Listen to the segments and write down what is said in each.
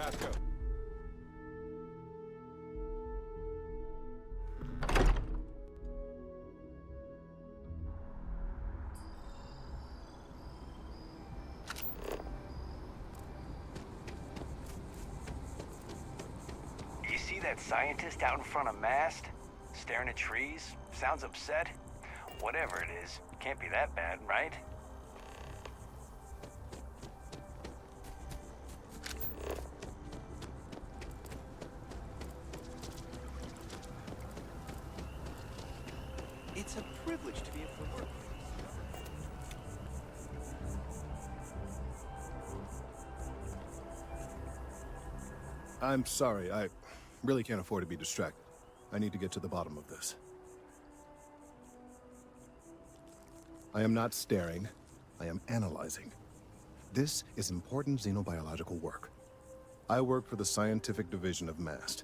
Fast go. You see that scientist out in front of mast? Staring at trees? Sounds upset? Whatever it is, can't be that bad, right? It's a privilege to be able to work. I'm sorry, I really can't afford to be distracted. I need to get to the bottom of this. I am not staring, I am analyzing. This is important xenobiological work. I work for the scientific division of MAST.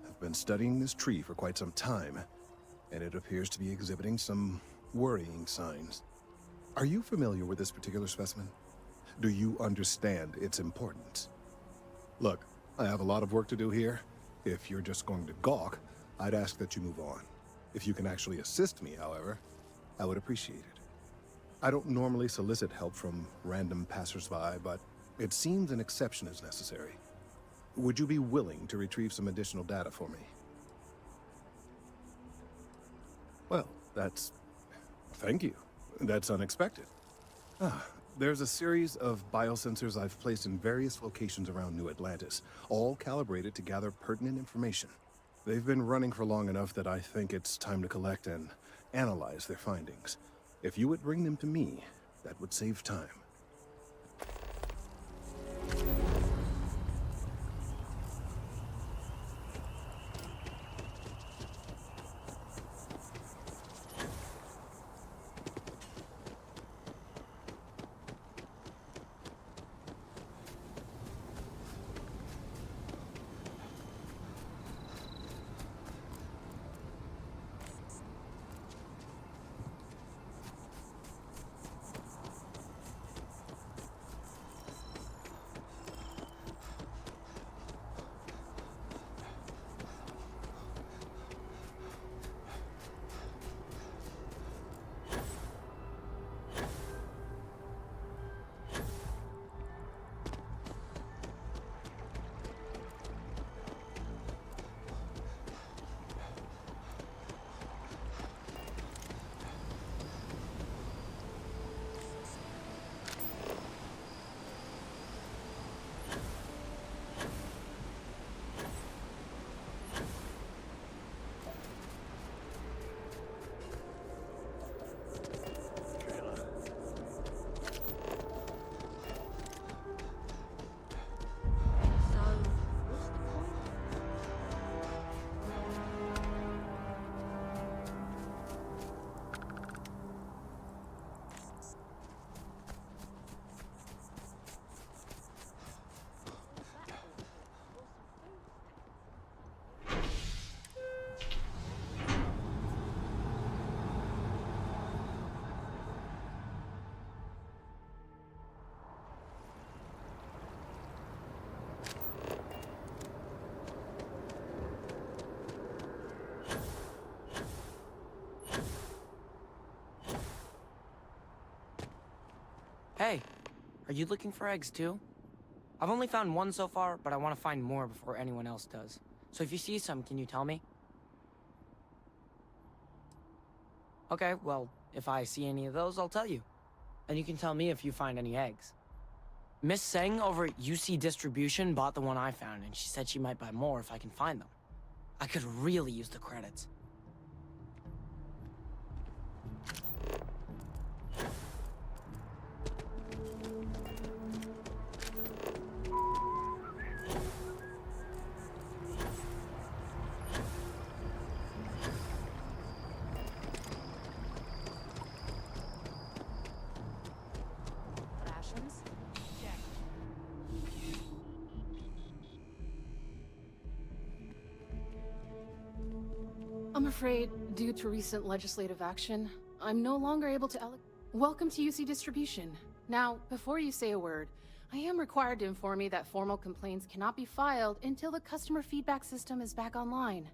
I've been studying this tree for quite some time, and it appears to be exhibiting some worrying signs. Are you familiar with this particular specimen? Do you understand its importance? Look, I have a lot of work to do here. If you're just going to gawk, I'd ask that you move on. If you can actually assist me, however, I would appreciate it. I don't normally solicit help from random passersby, but it seems an exception is necessary. Would you be willing to retrieve some additional data for me? Well, thank you. That's unexpected. There's a series of biosensors I've placed in various locations around New Atlantis, all calibrated to gather pertinent information. They've been running for long enough that I think it's time to collect and analyze their findings. If you would bring them to me, that would save time. Hey, are you looking for eggs too? I've only found one so far, but I want to find more before anyone else does. So if you see some, can you tell me? Okay, well, if I see any of those, I'll tell you. And you can tell me if you find any eggs. Miss Seng over at UC Distribution bought the one I found, and she said she might buy more if I can find them. I could really use the credits. I'm afraid, due to recent legislative action, I'm no longer able to Welcome to UC Distribution. Now, before you say a word, I am required to inform you that formal complaints cannot be filed until the customer feedback system is back online.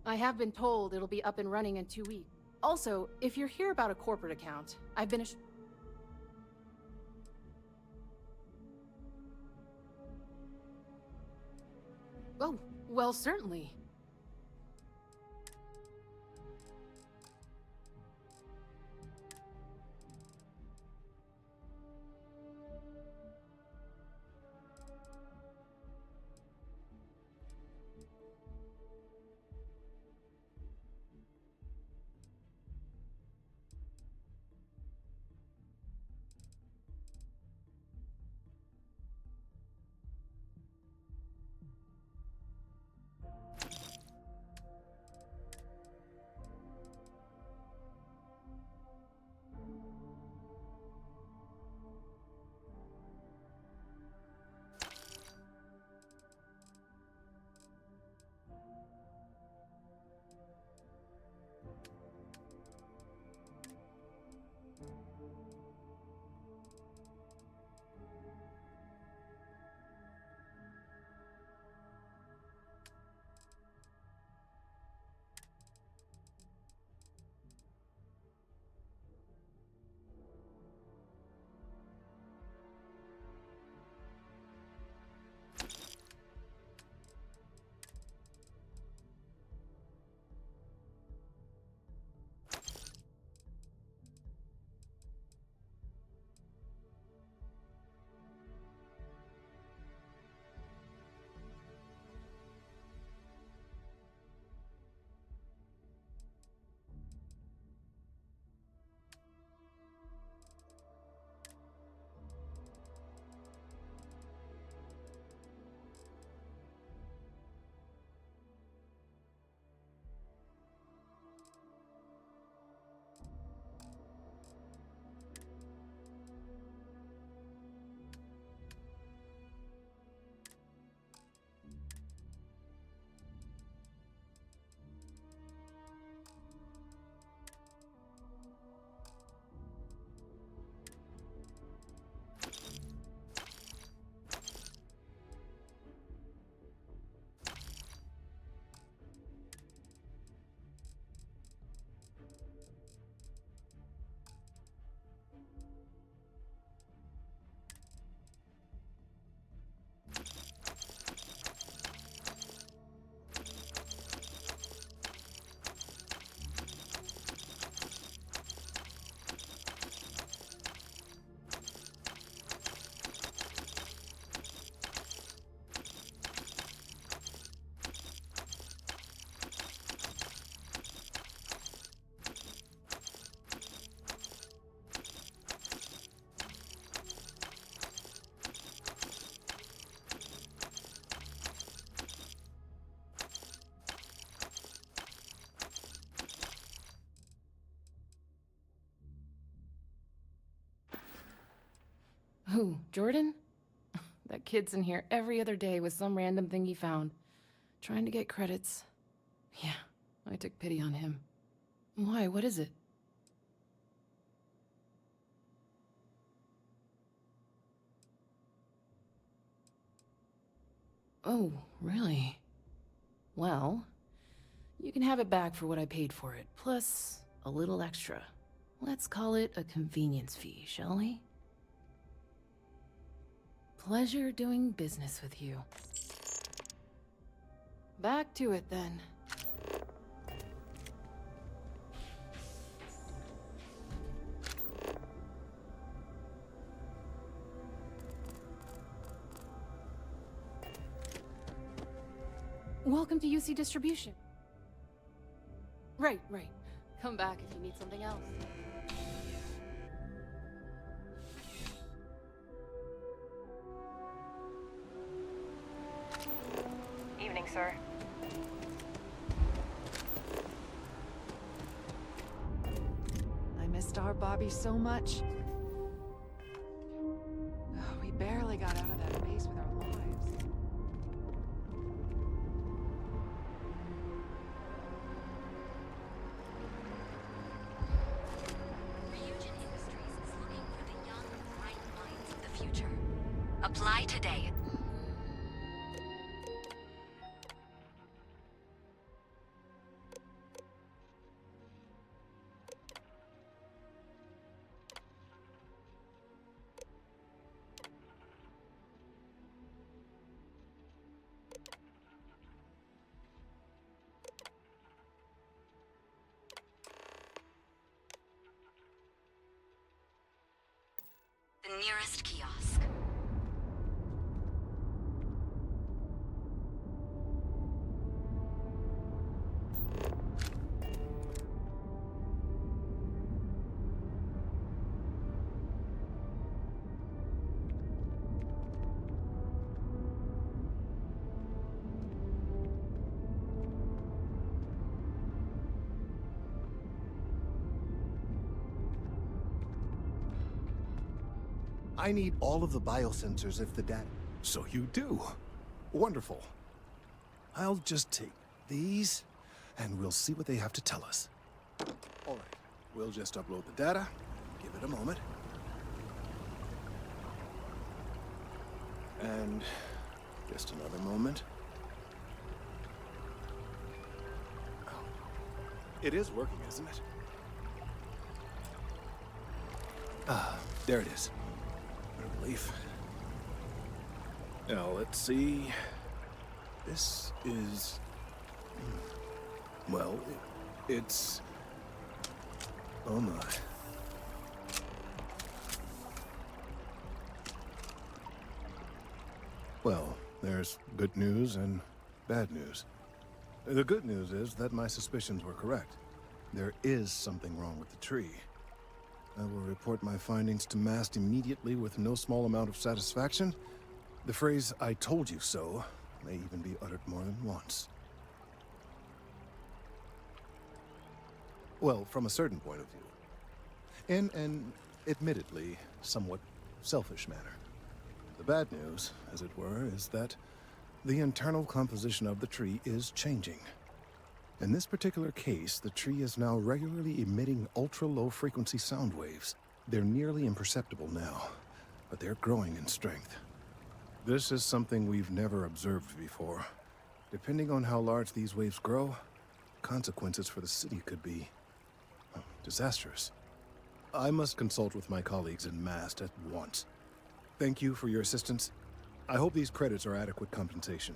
I have been told it'll be up and running in 2 weeks. Also, if you're here about a corporate account, I've been Oh, well, certainly. Who, Jordan? That kid's in here every other day with some random thing he found. Trying to get credits. Yeah, I took pity on him. Why, what is it? Oh, really? Well, you can have it back for what I paid for it, plus a little extra. Let's call it a convenience fee, shall we? Pleasure doing business with you. Back to it, then. Welcome to UC Distribution. Right. Come back if you need something else. Evening, sir. I missed our Bobby so much. Oh, we barely got out of that base with our lives. Apply today. The nearest kiosk. I need all of the biosensors if the data... So you do. Wonderful. I'll just take these, and we'll see what they have to tell us. All right, we'll just upload the data. Give it a moment. And just another moment. Oh, it is working, isn't it? Ah, there it is. What a relief. Now, let's see. This is... Well, it's... Oh my. Well, there's good news and bad news. The good news is that my suspicions were correct. There is something wrong with the tree. I will report my findings to MAST immediately with no small amount of satisfaction. The phrase, "I told you so," may even be uttered more than once. Well, from a certain point of view. In an, admittedly, somewhat selfish manner. The bad news, as it were, is that the internal composition of the tree is changing. In this particular case, the tree is now regularly emitting ultra-low frequency sound waves. They're nearly imperceptible now, but they're growing in strength. This is something we've never observed before. Depending on how large these waves grow, consequences for the city could be disastrous. I must consult with my colleagues in MAST at once. Thank you for your assistance. I hope these credits are adequate compensation.